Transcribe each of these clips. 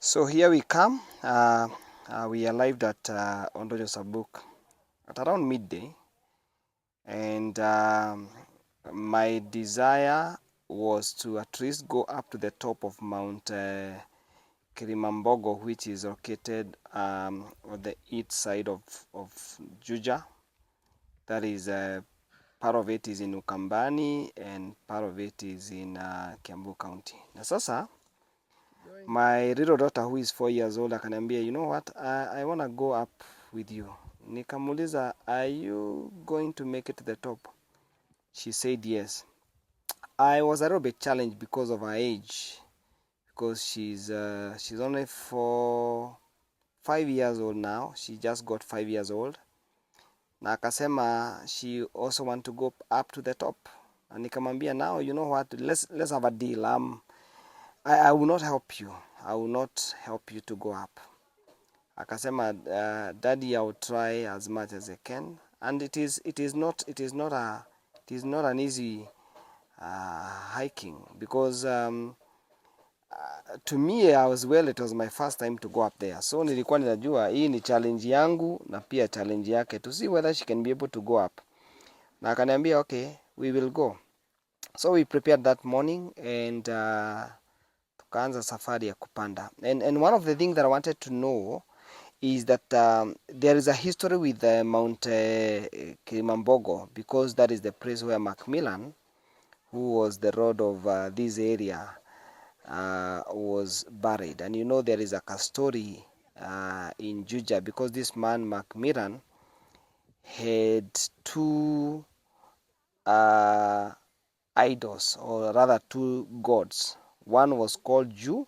So here we come. We arrived at Ondojo Sabuk at around midday, and my desire was to at least go up to the top of Mount Kilimambogo, which is located on the east side of Juja. That is part of it is in Ukambani and part of it is in Kiambu County. Na sasa my little daughter who is 4 years old akaniambia, you know what, I want to go up with you. Nikamuuliza, are you going to make it to the top? She said yes. I was a little bit challenged because of her age, because she's only 5 years old now. She just got 5 years old. Na akasema she also want to go up to the top. Na nikamwambia, now you know what, let's have a deal. I will not help you. I will not help you to go up. Akasema, Daddy, I will try as much as I can. And it is not an easy hiking, because to me as well, it was my first time to go up there. So nilikuwa ninajua hii ni challenge yangu na pia challenge yake, to see whether she can be able to go up. Na akaniambia, okay, we will go. So we prepared that morning and tukaanza safari ya kupanda. And one of the things that I wanted to know is that there is a history with Mount Kilimambogo, because that is the place where Macmillan, who was the lord of this area, was buried. And you know, there is a story in Juja, because this man Macmillan had two idols, or rather two gods. One was called Ju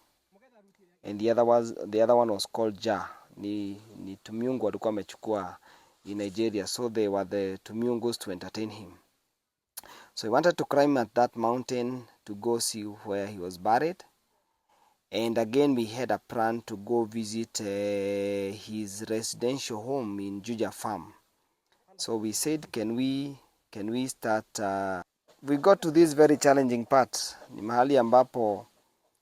and the other one was called Ja. Ni tumiungu walikuwa amechukua in Nigeria, so they were the tumiungus to entertain him. So he wanted to climb at that mountain to go see where he was buried. And again, we had a plan to go visit his residential home in Juja Farm. So we said, can we start? We got to this very challenging part. Ni mahali ambapo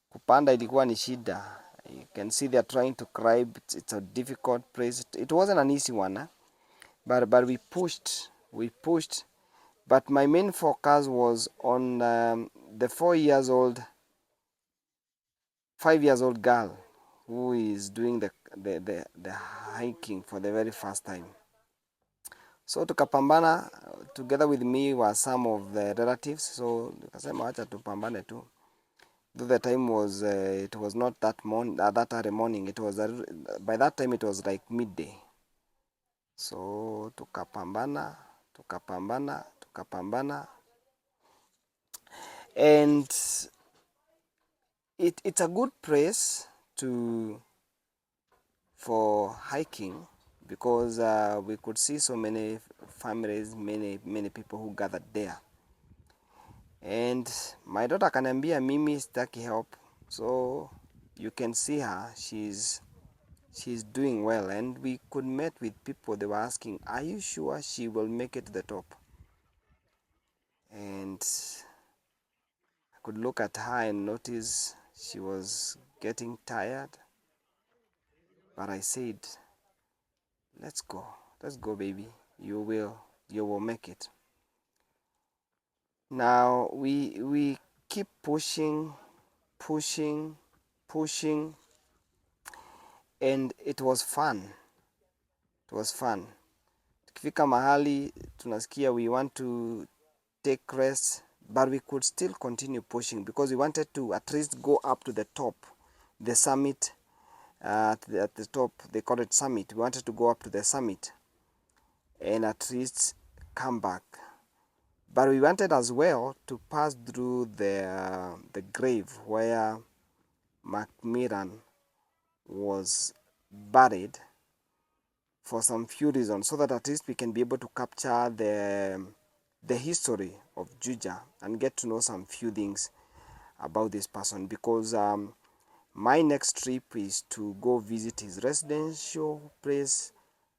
kupanda ilikuwa ni shida. You can see they are trying to climb. It's a difficult place. It wasn't an easy one, but we pushed. But my main focus was on the 5 years old girl who is doing the hiking for the very first time. So tukapambana. Together with me were some of the relatives. So nikasema acha tupambane tu. Though the time was it was not that early morning. It was by that time it was like midday. So tukapambana, and it's a good place for hiking, because we could see so many families, many people who gathered there. And my daughter akaniambia, mimi sitaki help. So you can see her, she's doing well. And we could meet with people. They were asking, are you sure she will make it to the top? And I could look at her and notice she was getting tired. But I said, let's go, baby. You will make it. Now we keep pushing, and it was fun. Tukifika mahali tunasikia we want to take rest, but we could still continue pushing, because we wanted to at least go up to the top, the summit. At the top, they call it summit. We wanted to go up to the summit and at least come back. But we wanted as well to pass through the grave where Macmillan was buried, for some few reasons, so that at least we can be able to capture the history of Juja and get to know some few things about this person. Because my next trip is to go visit his residential place,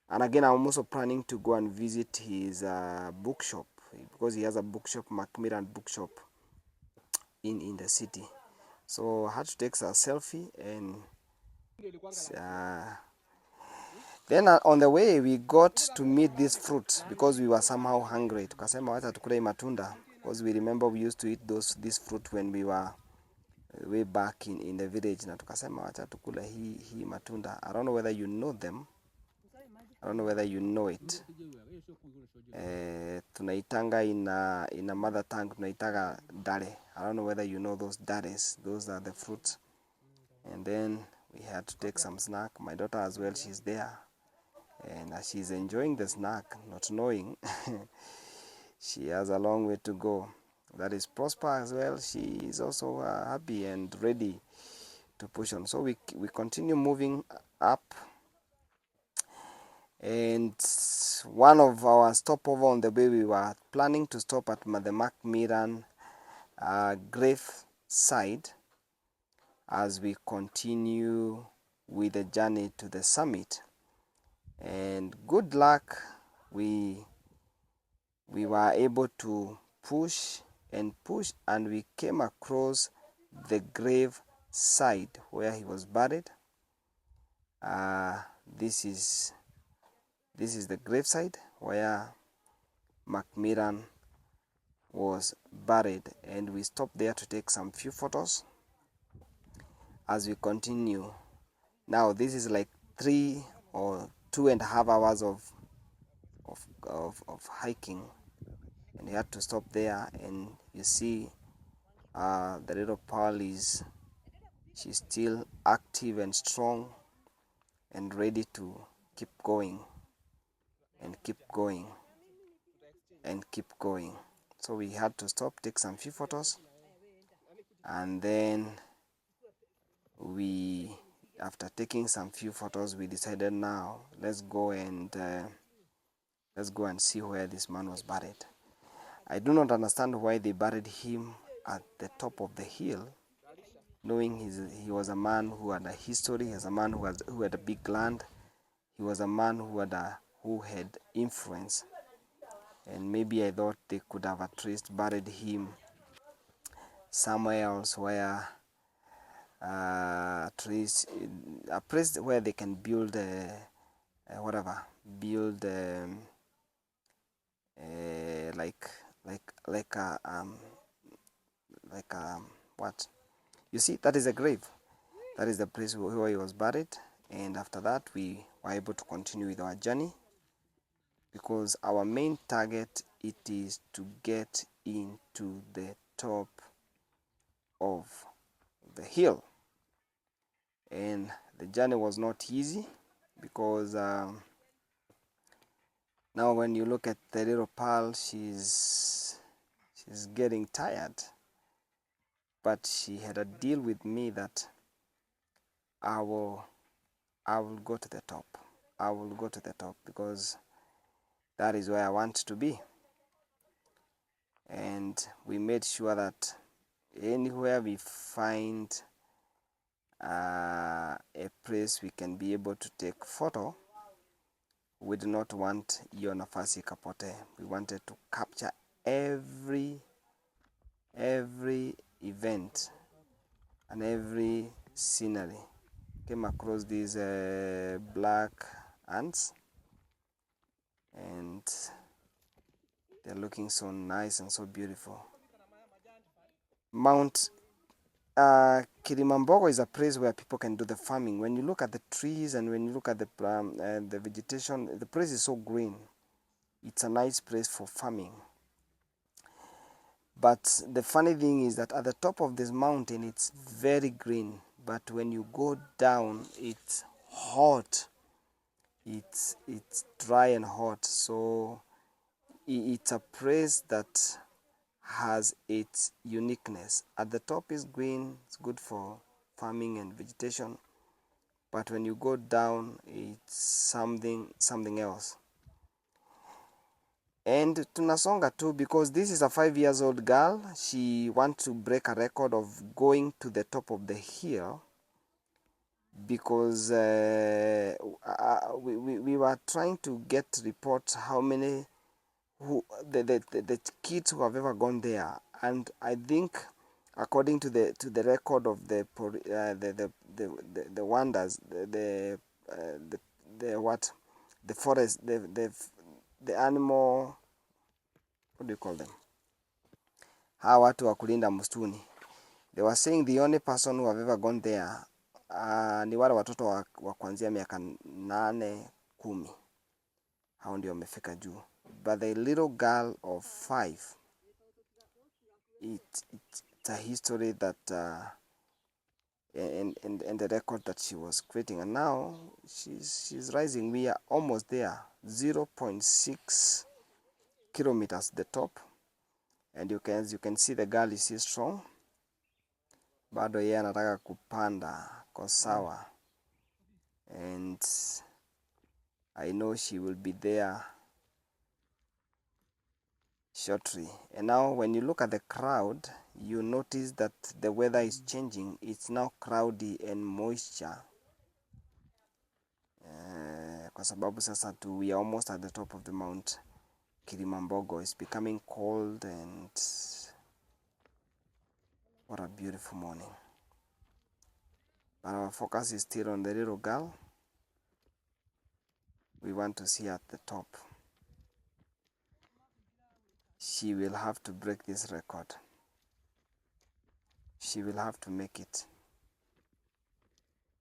and again I'm also planning to go and visit his bookshop, because he has a bookshop, Macmillan bookshop, in the city. So I had to take a selfie and Then on the way we got to meet this fruit because we were somehow hungry. Tukasema wacha tukule matunda because we remember we used to eat this fruit when we were way back in the village, na tukasema wacha tukula hii matunda. I don't know whether you know them. I don't know whether you know it. Tunaitanga in a mother tongue tunaitaga dare. I don't know whether you know those dares. Those are the fruits. And then we had to take some snack. My daughter as well, she's there. And she's enjoying the snack, not knowing she has a long way to go. That is Prosper as well. She is also happy and ready to push on. So we continue moving up. And one of our stopover on the way, we were planning to stop at the Macmillan grave side as we continue with the journey to the summit. And good luck, we were able to push and push, and we came across the grave side where he was buried. This is the graveside where Macmillan was buried, and we stopped there to take some few photos as we continue. Now this is like 3 or 2.5 hours of hiking, and we had to stop there. And you see the little pearl she's still active and strong and ready to keep going and keep going and keep going. So we had to stop, take some few photos, and then after taking some few photos, we decided now let's go and see where this man was buried. I do not understand why they buried him at the top of the hill, knowing he was a man who had a history. He was a man who had a big land. He was a man who had influence. And maybe I thought they could have at least buried him somewhere else where at least a place where they can build what you see, that is a grave. That is the place where he was buried. And after that we were able to continue with our journey, because our main target, it is to get into the top of the hill. And the journey was not easy, because now when you look at the little pearl, she's getting tired, but she had a deal with me that I will go to the top. I will go to the top because that is where I want to be. And we made sure that anywhere we find a place we can be able to take photo, we do not want hiyo nafasi kapote. We wanted to capture every event and every scenery. Came across these black ants, and they're looking so nice and so beautiful. Mount Kilimambogo is a place where people can do the farming. When you look at the trees and when you look at the vegetation, the place is so green. It's a nice place for farming. But the funny thing is that at the top of this mountain, it's very green. But when you go down, it's hot. It's dry and hot. So it's a place that has its uniqueness. At the top is green, it's good for farming and vegetation, but when you go down, it's something else. And tunasonga too, because this is a 5-year-old girl. She wants to break a record of going to the top of the hill, because we were trying to get reports how many the kids who have ever gone there. And I think according to the record of the wonders, the what, the forest, the animal, what do you call them, hawa watu wa kulinda msituni. They were saying the only person who have ever gone there ni wale watoto wa kuanzia miaka 8-10, hao ndio wamefika juu, but the little girl of 5, it's a history that and the record that she was creating, and now she's rising. We are almost there, 0.6 kilometers the top, and you can see the girl is still strong. Bado yeye anataka kupanda kwa sawa, and I know she will be there shortly. And now when you look at the crowd, you notice that the weather is changing. It's now cloudy and moisture, kwa sababu sasa we are almost at the top of the mount. Kilimambogo is becoming cold, and what a beautiful morning. But our focus is still on the little girl. We want to see her at the top. She will have to break this record. She will have to make it.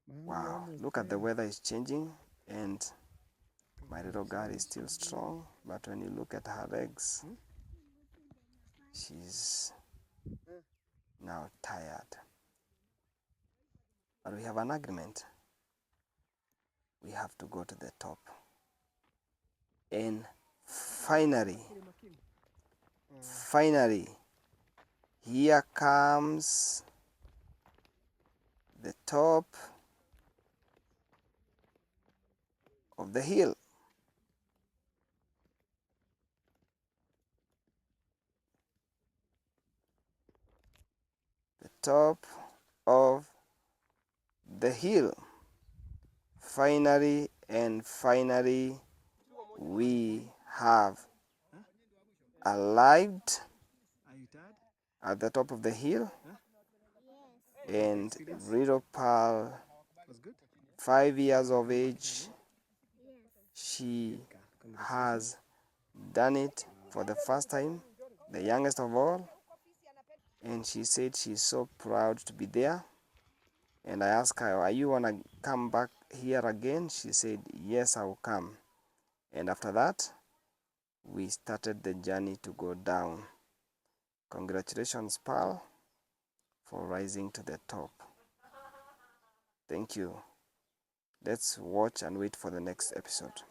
Wow, look at the weather is changing, and my little girl is still strong, but when you look at her legs, she's now tired. But we have an agreement. We have to go to the top. And finally, here comes the top of the hill. The top of the hill. Finally, we have arrived at the top of the hill, and little Pearl, 5 years of age, she has done it for the first time, the youngest of all, and she said she's so proud to be there. And I asked her, are you gonna come back here again? She said, yes, I will come. And after that, we started the journey to go down. Congratulations, Pearl, for rising to the top. Thank you. Let's watch and wait for the next episode.